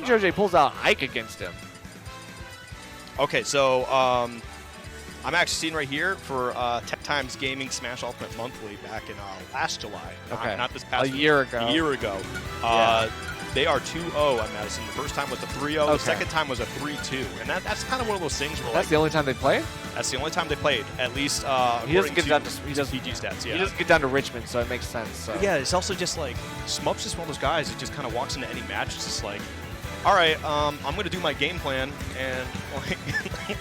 then JoJ pulls out Ike against him. Okay, so I'm actually seeing right here for Tech Times Gaming Smash Ultimate Monthly back in last July. Okay. Not this past A year ago. A year ago. Yeah. They are 2-0 at Madison. The first time was a 3-0. The second time was a 3-2. And that's kind of one of those things where That's the only time they played? That's the only time they played. At least he doesn't get down to PG stats. Yeah. He doesn't get down to Richmond, so it makes sense. So. Yeah, it's also just like Smub's just one of those guys that just kind of walks into any match. It's just like, all right, I'm going to do my game plan, and like,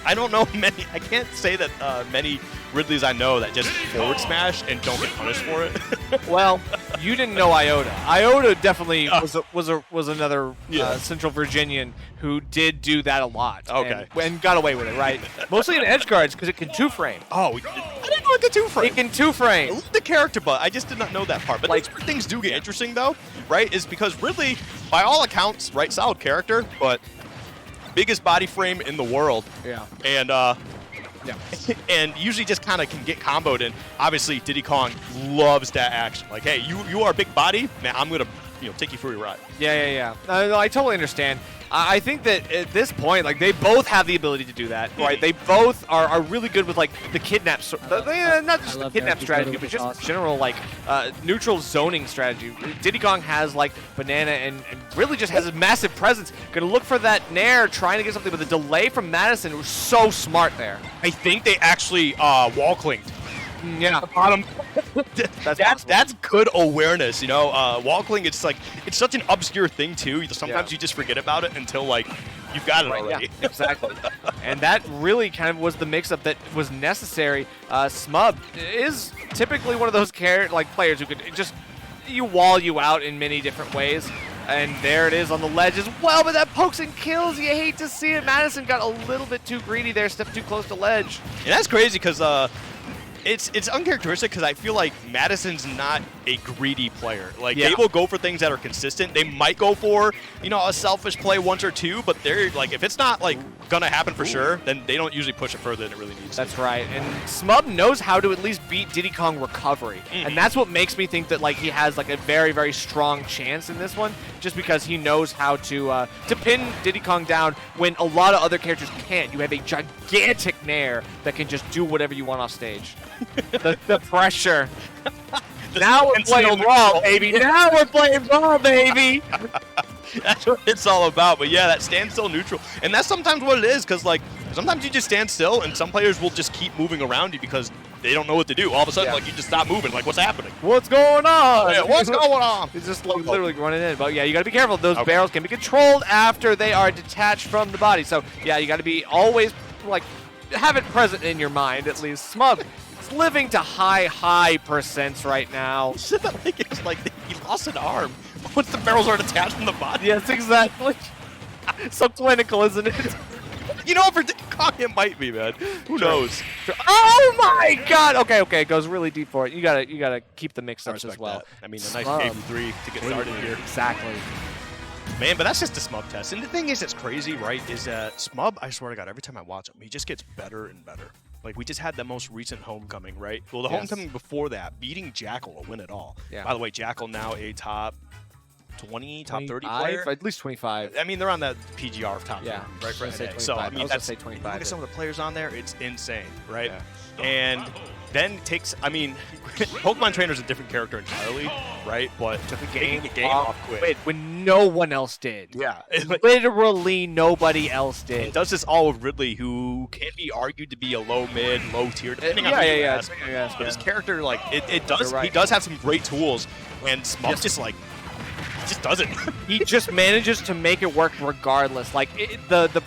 I don't know many. I can't say that many Ridleys I know that just forward smash and don't get punished for it. Well, you didn't know Iota. Iota definitely was another Central Virginian who did do that a lot. Okay. And got away with it, right? Mostly in edge guards because it can two-frame. Oh, I didn't know it could two-frame. It can two-frame. I love the character, but I just did not know that part. But like, things do get interesting, though, right? Is because Ridley, by all accounts, right, solid character, but biggest body frame in the world. Yeah. And and usually just kind of can get comboed. And obviously, Diddy Kong loves that action. Like, hey, you are a big body, man. I'm gonna take you for your ride. Yeah. No, I totally understand. I think that at this point, like, they both have the ability to do that, right? They both are really good with, like, the kidnap, not just the kidnap strategy, but just general, like, neutral zoning strategy. Diddy Kong has, like, Banana and really just has a massive presence. Gonna look for that Nair, trying to get something, but the delay from Madison was so smart there. I think they actually wall clinked. Yeah. Bottom. That's good awareness, Wall cling, it's such an obscure thing too. Sometimes you just forget about it until like you've got it already. Yeah, exactly. And that really kind of was the mix-up that was necessary. Smub is typically one of those players who could just wall you out in many different ways. And there it is on the ledge as well, but that pokes and kills. You hate to see it. Madison got a little bit too greedy there, stepped too close to ledge. And that's crazy because it's uncharacteristic because I feel like Madison's not a greedy player. Like, they will go for things that are consistent. They might go for, a selfish play once or two, but they're like, if it's not like gonna happen for sure, then they don't usually push it further than it really needs. That's right. And Smub knows how to at least beat Diddy Kong recovery. And that's what makes me think that like he has like a very, very strong chance in this one, just because he knows how to pin Diddy Kong down when a lot of other characters can't. You have a gigantic Nair that can just do whatever you want off stage. the pressure. Now we're playing ball, baby. Now we're playing ball, baby. That's what it's all about. But yeah, that standstill neutral. And that's sometimes what it is, because like sometimes you just stand still and some players will just keep moving around you because they don't know what to do. All of a sudden, like, you just stop moving. Like, what's happening? What's going on? Yeah, what's going on? It's just like literally running in. But yeah, you got to be careful. Those barrels can be controlled after they are detached from the body. So yeah, you got to be always like have it present in your mind at least. Smub is living to high percents right now. It's like he lost an arm once the barrels are detached from the body. Yes, exactly. So clinical, isn't it? For Diddy Kong, it might be, man. Who knows? Oh my God! Okay, it goes really deep for it. You gotta keep the mix-ups as well. That. I mean, a nice game 3 to get started here. Exactly. Man, but that's just a Smub test. And the thing is, it's crazy, right? Is that Smub? I swear to God, every time I watch him, he just gets better and better. Like, we just had the most recent homecoming, right? Well, the homecoming before that, beating Jackal to win it all. Yeah. By the way, Jackal now a top 20, top 30 player? At least 25. I mean, they're on the PGR of top 10, right? For NA. So, I mean, say 25. Look at some of the players on there. It's insane, right? Yeah. And then Pokemon Trainer's a different character entirely, right? But took the game off quick. Wait, when no one else did. Yeah. Literally nobody else did. It does this all with Ridley, who can't be argued to be a low mid, low tier, depending on who you ask. But his character, like, it does. Right. He does have some great tools, and Smub's just like. Just doesn't. He just manages to make it work regardless. Like the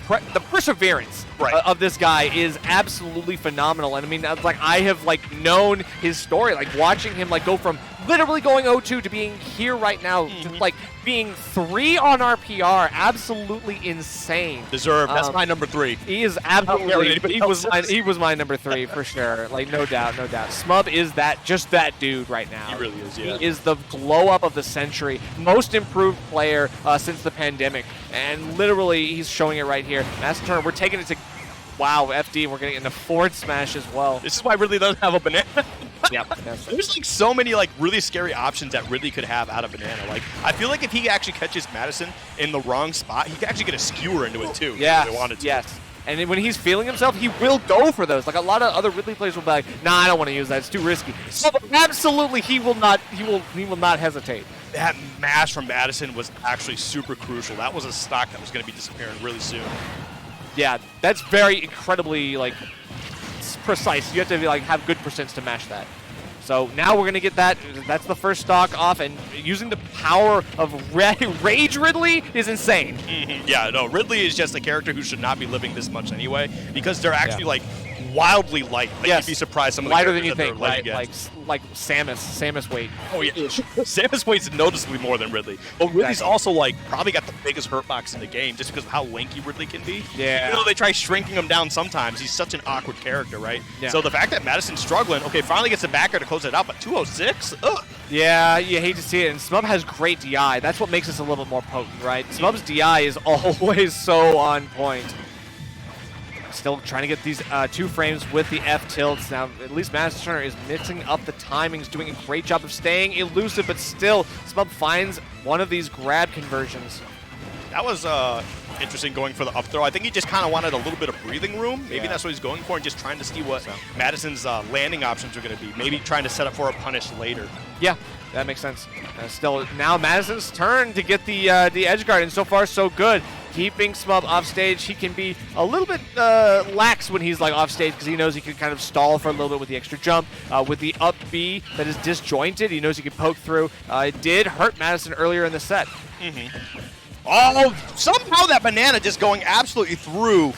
perseverance of this guy is absolutely phenomenal. And I mean, like I have like known his story, like watching him like go from literally going 0-2 to being here right now, to like being 3 on RPR, absolutely insane. Deserved. That's my number 3. He is absolutely. He was my number 3 for sure. Like no doubt. Smub is just that dude right now. He really is. Yeah. He is the glow up of the century, most improved player since the pandemic, and literally he's showing it right here. Master turn. We're taking it to. Wow, FD, we're getting into forward smash as well. This is why Ridley doesn't have a banana. Yep. There's like so many like really scary options that Ridley could have out of Banana. Like I feel like if he actually catches Madison in the wrong spot, he could actually get a skewer into it too. Yeah. If they wanted to. Yes. And then when he's feeling himself, he will go for those. Like a lot of other Ridley players will be like, "Nah, I don't want to use that. It's too risky." So absolutely, he will not. He will not hesitate. That mash from Madison was actually super crucial. That was a stock that was going to be disappearing really soon. Yeah, that's very incredibly like precise. You have to be, like have good percents to mash that. So now we're gonna get that. That's the first stock off, and using the power of Rage Ridley is insane. Yeah, no, Ridley is just a character who should not be living this much anyway, because they're actually like wildly light. Like, yes. You'd be surprised some of the lighter than you that think, right? Like Samus weight. Oh yeah, Samus weight's noticeably more than Ridley. But Ridley's also like probably got the biggest hurt box in the game just because of how lanky Ridley can be. Yeah. Even though they try shrinking him down sometimes, he's such an awkward character, right? Yeah. So the fact that Madison's struggling, okay, finally gets the backer to close it out, but 206? Ugh. Yeah, you hate to see it. And Smub has great DI. That's what makes this a little bit more potent, right? Smub's DI is always so on point. Still trying to get these 2 frames with the F tilts. Now, at least Madison Turner is mixing up the timings, doing a great job of staying elusive, but still, Smub finds one of these grab conversions. That was interesting going for the up throw. I think he just kind of wanted a little bit of breathing room. Maybe that's what he's going for, and just trying to see what Madison's landing options are going to be. Maybe trying to set up for a punish later. Yeah, that makes sense. Still, now Madison's turn to get the edge guard, and so far so good. Keeping Smub off stage, he can be a little bit lax when he's like off stage because he knows he can kind of stall for a little bit with the extra jump. With the up B that is disjointed, he knows he can poke through. It did hurt Madison earlier in the set. Oh, somehow that banana just going absolutely through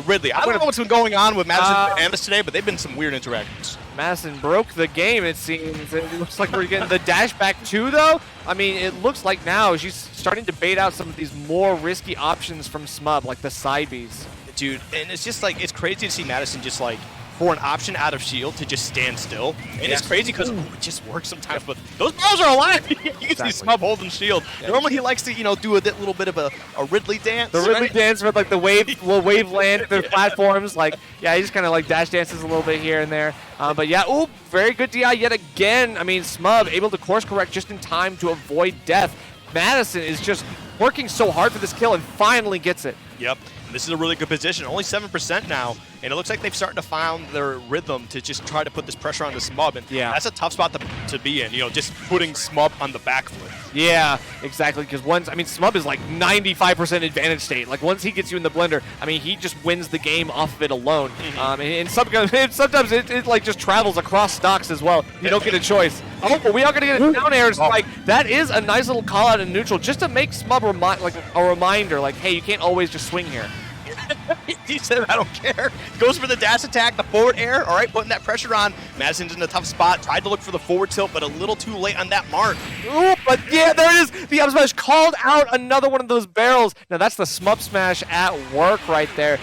Ridley. I don't know what's been going on with Madison and Bananas today, but they've been some weird interactions. Madison broke the game, it seems. It looks like we're getting the dash back too, though. I mean, it looks like now she's starting to bait out some of these more risky options from Smub, like the side Bs. Dude, and it's just like, it's crazy to see Madison just like, for an option out of shield to just stand still. And it's crazy because it just works sometimes, but those balls are alive. You can see Smub holding shield. Normally he likes to, do a little bit of a Ridley dance. The Ridley dance with like the wave land, the platforms. Like, yeah, he just kind of like dash dances a little bit here and there. But yeah, ooh, very good DI yet again. I mean, Smub able to course correct just in time to avoid death. Madison is just working so hard for this kill and finally gets it. Yep. This is a really good position. Only 7% now, and it looks like they've started to find their rhythm to just try to put this pressure on the Smub, and that's a tough spot to be in, just putting Smub on the back foot. Yeah, exactly, because Smub is like 95% advantage state. Like, once he gets you in the blender, I mean, he just wins the game off of it alone. And sometimes it like just travels across stocks as well. You don't get a choice. Oh, we are going to get a down air strike. That is a nice little call out in neutral, just to make Smub a reminder, like, hey, you can't always just swing here. He said, I don't care. Goes for the dash attack, the forward air. All right, putting that pressure on. Madison's in a tough spot. Tried to look for the forward tilt, but a little too late on that mark. Ooh, but yeah, there it is. The up smash called out another one of those barrels. Now, that's the Smub smash at work right there.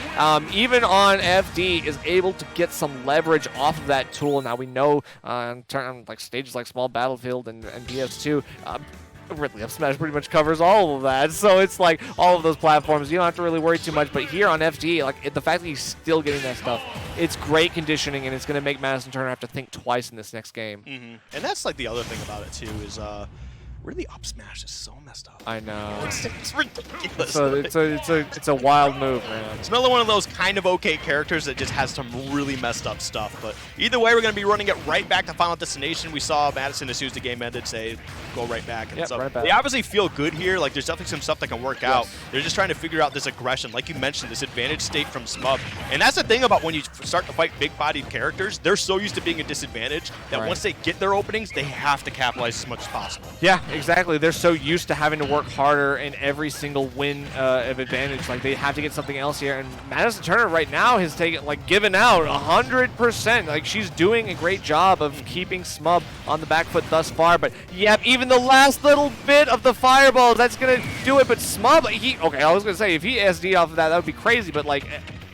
Even on FD is able to get some leverage off of that tool. Now, we know on like stages like Small Battlefield and BS2, Ridley up smash pretty much covers all of that, so it's like all of those platforms, you don't have to really worry too much. But here on FD, like the fact that he's still getting that stuff, it's great conditioning, and it's going to make Madison Turner have to think twice in this next game. And that's like the other thing about it too is really up smash is so messed up. I know. It's ridiculous. So it's a wild move, man. It's another one of those kind of okay characters that just has some really messed up stuff. But either way, we're going to be running it right back to Final Destination. We saw Madison, as soon as the game ended, say, go right back. And so right back. They obviously feel good here. Like, there's definitely some stuff that can work out. They're just trying to figure out this aggression. Like you mentioned, this advantage state from Smub. And that's the thing about when you start to fight big-bodied characters. They're so used to being a disadvantage that once they get their openings, they have to capitalize as much as possible. Yeah, exactly. They're so used to having to work harder in every single win of advantage. Like, they have to get something else here. And Madison Turner right now has given out 100%. Like, she's doing a great job of keeping Smub on the back foot thus far. But yep, even the last little bit of the fireball, that's gonna do it. But Smub, I was gonna say if he SD off of that would be crazy. But like,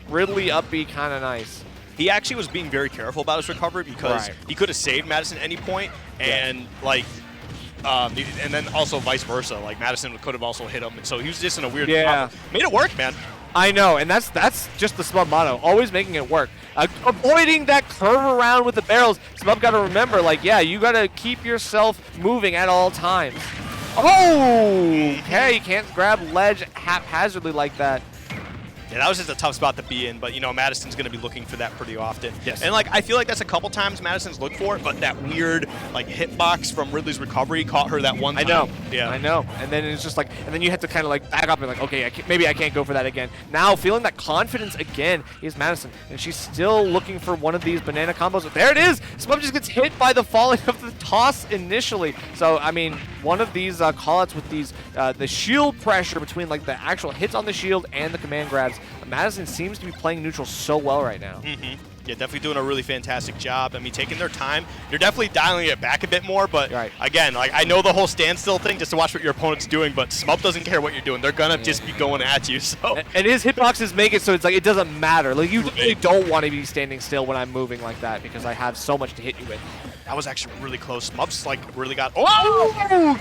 Ridley up B kind of nice. He actually was being very careful about his recovery because he could have saved Madison at any point, and and then also vice versa. Like, Madison could have also hit him, and so he was just in a weird spot. Made it work, man. I know, and that's just the Smub motto, always making it work. Avoiding that curve around with the barrels. Smub got to remember, like, yeah, you got to keep yourself moving at all times. Oh, okay, you can't grab ledge haphazardly like that. Yeah, that was just a tough spot to be in, but, you know, Madison's going to be looking for that pretty often. Yes. And, like, I feel like that's a couple times Madison's looked for it, but that weird, like, hitbox from Ridley's recovery caught her that one time. I know. Yeah. I know. And then it's just like, and then you have to kind of, like, back up and, like, okay, maybe I can't go for that again. Now, feeling that confidence again is Madison, and she's still looking for one of these banana combos. There it is! Smub just gets hit by the falling of the toss initially. So, I mean, one of these callouts with these, the shield pressure between, like, the actual hits on the shield and the command grabs. Madison seems to be playing neutral so well right now. Yeah, definitely doing a really fantastic job. I mean, taking their time. You're definitely dialing it back a bit more, but again, like, I know the whole standstill thing just to watch what your opponent's doing, but Smub doesn't care what you're doing. They're gonna just be going at you. So. And his hitboxes make it so it's like it doesn't matter. Like, you really don't want to be standing still when I'm moving like that because I have so much to hit you with. That was actually really close. Smub's like really got. Oh!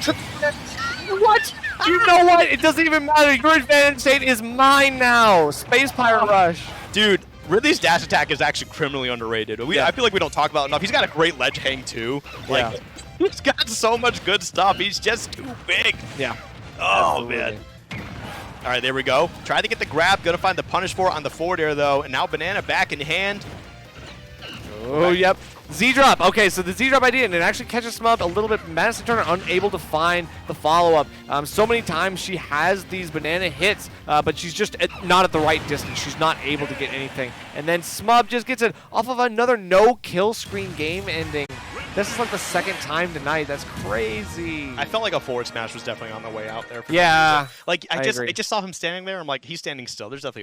What? You know what? It doesn't even matter. Your advantage state is mine now. Space Pirate Rush. Dude, Ridley's dash attack is actually criminally underrated. I feel like we don't talk about it enough. He's got a great ledge hang too. Like, he's got so much good stuff. He's just too big. Yeah. Oh, absolutely. man. All right, there we go. Try to get the grab. Gonna find the punish for it on the forward air, though. And now Banana back in hand. Oh, yep. Z-drop. Okay, so the Z-drop idea, and it actually catches Smub a little bit. Madison Turner unable to find the follow-up. So many times she has these banana hits, but she's just not at the right distance. She's not able to get anything. And then Smub just gets it off of another no-kill screen game ending. This is like the second time tonight. That's crazy. I felt like a forward smash was definitely on the way out there. Yeah. Like, I agree. just saw him standing there. I'm like, he's standing still. There's definitely